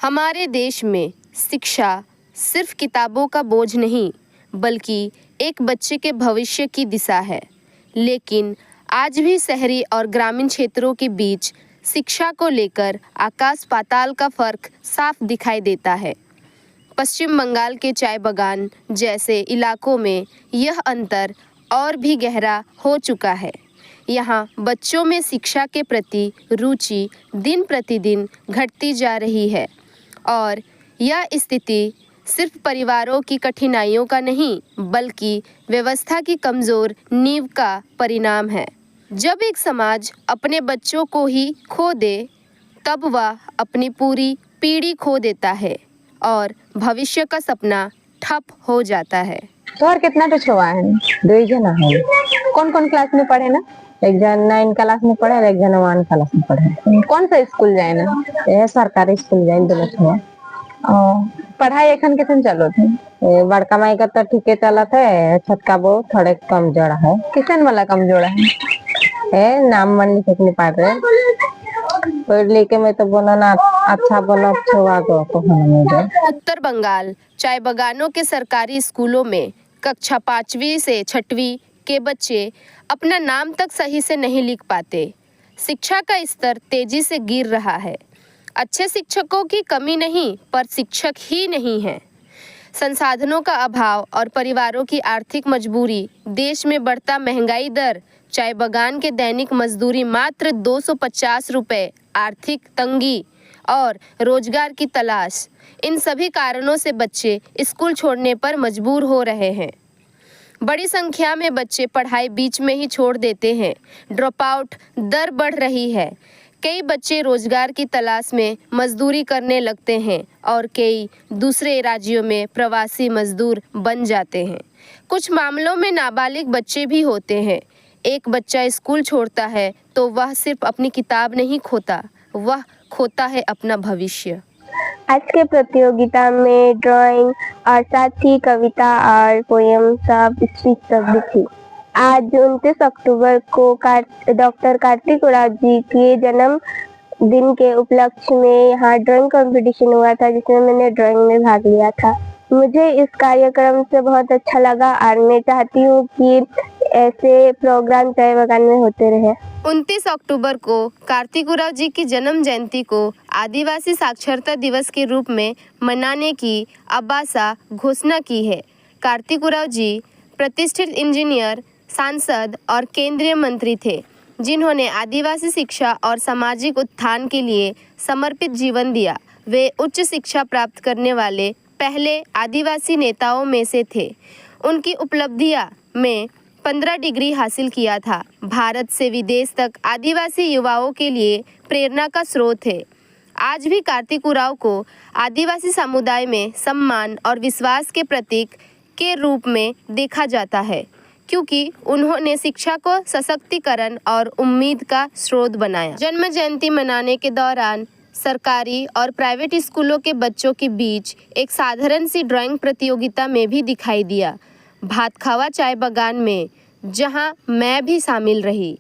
हमारे देश में शिक्षा सिर्फ किताबों का बोझ नहीं, बल्कि एक बच्चे के भविष्य की दिशा है। लेकिन आज भी शहरी और ग्रामीण क्षेत्रों के बीच शिक्षा को लेकर आकाश पाताल का फर्क साफ दिखाई देता है। पश्चिम बंगाल के चाय बागान जैसे इलाकों में यह अंतर और भी गहरा हो चुका है। यहाँ बच्चों में शिक्षा के प्रति रुचि दिन प्रतिदिन घटती जा रही है और यह स्थिति सिर्फ परिवारों की कठिनाइयों का नहीं, बल्कि व्यवस्था की कमज़ोर नींव का परिणाम है। जब एक समाज अपने बच्चों को ही खो दे, तब वह अपनी पूरी पीढ़ी खो देता है और भविष्य का सपना ठप हो जाता है। तोहर कितना तो छुआ है? दो जना है। कौन कौन क्लास में पढ़े ना? एक जन 9 क्लास में पढ़े और एक जन 1 क्लास में पढ़े। कौन सा स्कूल जाए ना? यह सरकारी स्कूल जाए दोनों छुआ। पढ़ाई एखन कैसे चलो थे? बड़का माई का तो ठीके चलत है, छटका वो थोड़े कमजोर है। किसन वाला कमजोर है नाम मन लिखे नहीं पढ़ रहे। पढ़ लिखे में तो बोलो ना अच्छा बोलो छुआ को उत्तर बंगाल चाय बागानों के सरकारी स्कूलों में कक्षा 5वीं से 6वीं के बच्चे अपना नाम तक सही से नहीं लिख पाते। शिक्षा का स्तर तेजी से गिर रहा है। अच्छे शिक्षकों की कमी नहीं, पर शिक्षक ही नहीं है। संसाधनों का अभाव और परिवारों की आर्थिक मजबूरी, देश में बढ़ता महंगाई दर, चाय बागान के दैनिक मजदूरी मात्र 250 रुपये, आर्थिक तंगी और रोजगार की तलाश, इन सभी कारणों से बच्चे स्कूल छोड़ने पर मजबूर हो रहे हैं। बड़ी संख्या में बच्चे पढ़ाई बीच में ही छोड़ देते हैं। ड्रॉप आउट दर बढ़ रही है। कई बच्चे रोजगार की तलाश में मजदूरी करने लगते हैं और कई दूसरे राज्यों में प्रवासी मजदूर बन जाते हैं। कुछ मामलों में नाबालिग बच्चे भी होते हैं। एक बच्चा स्कूल छोड़ता है तो वह सिर्फ अपनी किताब नहीं खोता, वह खोता है अपना भविष्य। आज के प्रतियोगिता में ड्राइंग और साथ ही कविता और पोयम सब स्पीच सब भी थी। आज 29 अक्टूबर को डॉक्टर कार्तिक उरांव जी के जन्म दिन के उपलक्ष्य में यहाँ ड्राइंग कंपटीशन हुआ था, जिसमें मैंने ड्राइंग में भाग लिया था। मुझे इस कार्यक्रम से बहुत अच्छा लगा और मैं चाहती हूँ कि ऐसे प्रोग्राम चाय बागान में होते रहे। 29 अक्टूबर को कार्तिक उरांव जी की जन्म जयंती को आदिवासी साक्षरता दिवस के रूप में मनाने की अब्बासा घोषणा की है। कार्तिक उरांव जी प्रतिष्ठित इंजीनियर, सांसद और केंद्रीय मंत्री थे, जिन्होंने आदिवासी शिक्षा और सामाजिक उत्थान के लिए समर्पित जीवन दिया। वे उच्च शिक्षा प्राप्त करने वाले पहले आदिवासी नेताओं में से थे। उनकी उपलब्धियां में 15 डिग्री हासिल किया था। भारत से विदेश तक आदिवासी युवाओं के लिए प्रेरणा का स्रोत है। आज भी कार्तिक उरांव को आदिवासी समुदाय में सम्मान और विश्वास के प्रतीक के रूप में देखा जाता है, क्योंकि उन्होंने शिक्षा को सशक्तिकरण और उम्मीद का स्रोत बनाया। जन्म जयंती मनाने के दौरान सरकारी और प्राइवेट स्कूलों के बच्चों के बीच एक साधारण सी ड्राइंग प्रतियोगिता में भी दिखाई दिया। भातखावा चाय बागान में, जहां मैं भी शामिल रही।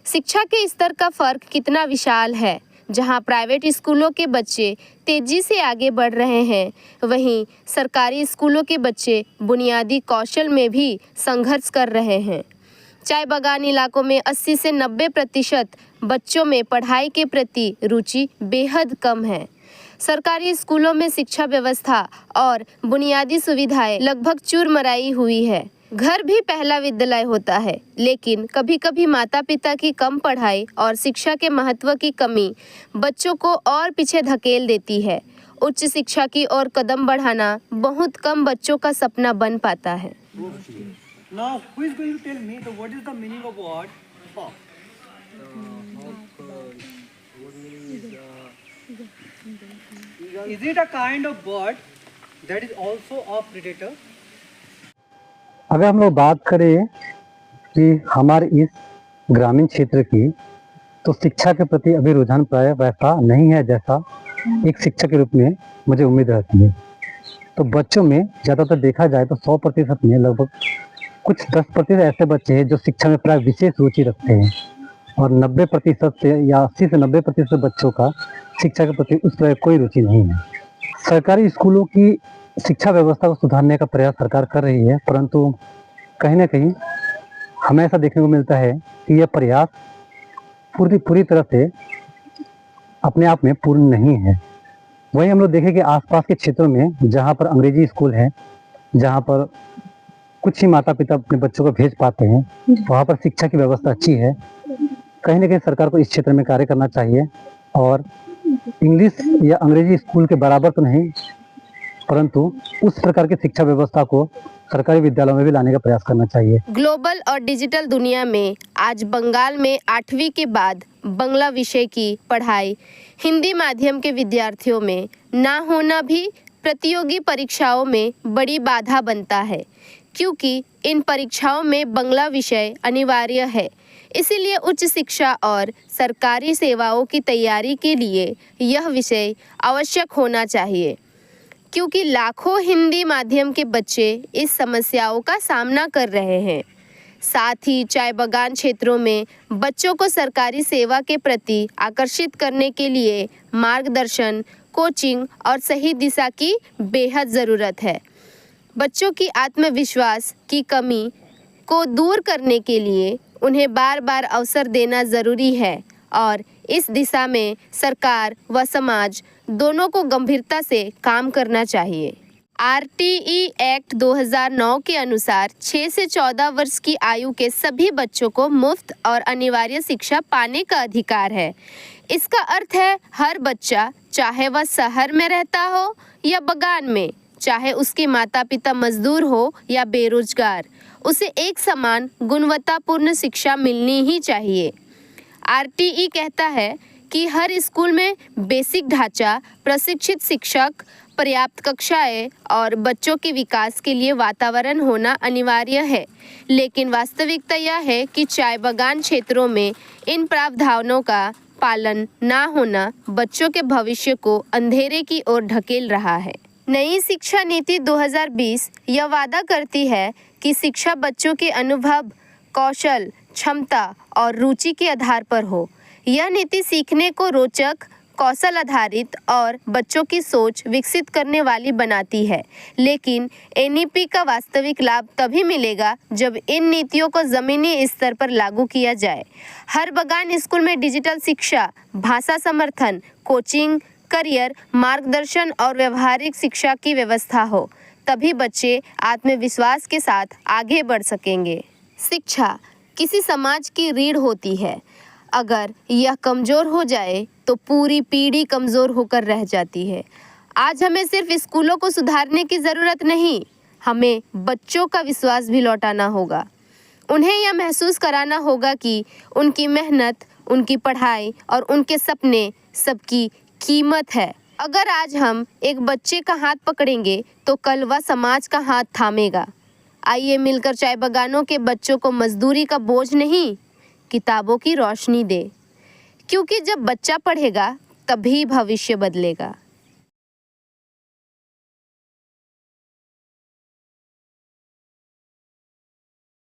शिक्षा के स्तर का फर्क कितना विशाल है। जहां प्राइवेट स्कूलों के बच्चे तेजी से आगे बढ़ रहे हैं, वहीं सरकारी स्कूलों के बच्चे बुनियादी कौशल में भी संघर्ष कर रहे हैं। चाय बागान इलाकों में 80 से 90% बच्चों में पढ़ाई के प्रति रुचि बेहद कम है। सरकारी स्कूलों में शिक्षा व्यवस्था और बुनियादी सुविधाएं लगभग चूरमराई हुई है। घर भी पहला विद्यालय होता है, लेकिन कभी कभी माता पिता की कम पढ़ाई और शिक्षा के महत्व की कमी बच्चों को और पीछे धकेल देती है। उच्च शिक्षा की ओर कदम बढ़ाना बहुत कम बच्चों का सपना बन पाता है। Now, who is going to tell me what is the meaning of word hawk? Is it a kind of bird that is also a predator? अगर हम लोग बात करें कि हमारे इस ग्रामीण क्षेत्र की, तो शिक्षा के प्रति अभी रुझान प्राय वैसा नहीं है जैसा एक शिक्षक के रूप में मुझे उम्मीद रहती है। तो बच्चों में ज़्यादातर देखा जाए तो 100% में लगभग कुछ 10% ऐसे बच्चे हैं जो शिक्षा में प्राय विशेष रुचि रखते हैं, और 90% से या 80 से 90% बच्चों का शिक्षा के प्रति उस तरह कोई रुचि नहीं है। सरकारी स्कूलों की शिक्षा व्यवस्था को सुधारने का प्रयास सरकार कर रही है, परंतु कहीं ना कहीं हमें ऐसा देखने को मिलता है कि यह प्रयास पूरी तरह से अपने आप में पूर्ण नहीं है। वहीं हम लोग देखें कि आसपास के क्षेत्रों में जहाँ पर अंग्रेजी स्कूल हैं, जहाँ पर कुछ ही माता पिता अपने बच्चों को भेज पाते हैं, वहाँ पर शिक्षा की व्यवस्था अच्छी है। कहीं ना कहीं सरकार को इस क्षेत्र में कार्य करना चाहिए और इंग्लिश या अंग्रेजी स्कूल के बराबर तो नहीं, परंतु उस प्रकार की शिक्षा व्यवस्था को सरकारी विद्यालयों में भी लाने का प्रयास करना चाहिए। ग्लोबल और डिजिटल दुनिया में आज बंगाल में 8वीं के बाद बंगला विषय की पढ़ाई हिंदी माध्यम के विद्यार्थियों में ना होना भी प्रतियोगी परीक्षाओं में बड़ी बाधा बनता है, क्योंकि इन परीक्षाओं में बंगला विषय अनिवार्य है। इसीलिए उच्च शिक्षा और सरकारी सेवाओं की तैयारी के लिए यह विषय आवश्यक होना चाहिए, क्योंकि लाखों हिंदी माध्यम के बच्चे इस समस्याओं का सामना कर रहे हैं। साथ ही चाय बागान क्षेत्रों में बच्चों को सरकारी सेवा के प्रति आकर्षित करने के लिए मार्गदर्शन, कोचिंग और सही दिशा की बेहद ज़रूरत है। बच्चों की आत्मविश्वास की कमी को दूर करने के लिए उन्हें बार बार अवसर देना ज़रूरी है और इस दिशा में सरकार व समाज दोनों को गंभीरता से काम करना चाहिए। RTE एक्ट 2009 के अनुसार 6 से 14 वर्ष की आयु के सभी बच्चों को मुफ्त और अनिवार्य शिक्षा पाने का अधिकार है। इसका अर्थ है हर बच्चा, चाहे वह शहर में रहता हो या बगान में, चाहे उसके माता पिता मजदूर हो या बेरोजगार, उसे एक समान गुणवत्तापूर्ण शिक्षा मिलनी ही चाहिए। RTE कहता है कि हर स्कूल में बेसिक ढांचा, प्रशिक्षित शिक्षक, पर्याप्त कक्षाएं और बच्चों के विकास के लिए वातावरण होना अनिवार्य है। लेकिन वास्तविकता यह है कि चाय बागान क्षेत्रों में इन प्रावधानों का पालन ना होना बच्चों के भविष्य को अंधेरे की ओर ढकेल रहा है। नई शिक्षा नीति 2020 यह वादा करती है कि शिक्षा बच्चों के अनुभव, कौशल, क्षमता और रुचि के आधार पर हो। यह नीति सीखने को रोचक, कौशल आधारित और बच्चों की सोच विकसित करने वाली बनाती है। लेकिन NEP का वास्तविक लाभ तभी मिलेगा जब इन नीतियों को ज़मीनी स्तर पर लागू किया जाए। हर बागान स्कूल में डिजिटल शिक्षा, भाषा समर्थन, कोचिंग, करियर मार्गदर्शन और व्यवहारिक शिक्षा की व्यवस्था हो, तभी बच्चे आत्मविश्वास के साथ आगे बढ़ सकेंगे। शिक्षा किसी समाज की रीढ़ होती है। अगर यह कमज़ोर हो जाए तो पूरी पीढ़ी कमज़ोर होकर रह जाती है। आज हमें सिर्फ स्कूलों को सुधारने की ज़रूरत नहीं, हमें बच्चों का विश्वास भी लौटाना होगा। उन्हें यह महसूस कराना होगा कि उनकी मेहनत, उनकी पढ़ाई और उनके सपने सबकी कीमत है। अगर आज हम एक बच्चे का हाथ पकड़ेंगे तो कल वह समाज का हाथ थामेगा। आइए मिलकर चाय बागानों के बच्चों को मजदूरी का बोझ नहीं, किताबों की रोशनी दे, क्योंकि जब बच्चा पढ़ेगा तभी भविष्य बदलेगा।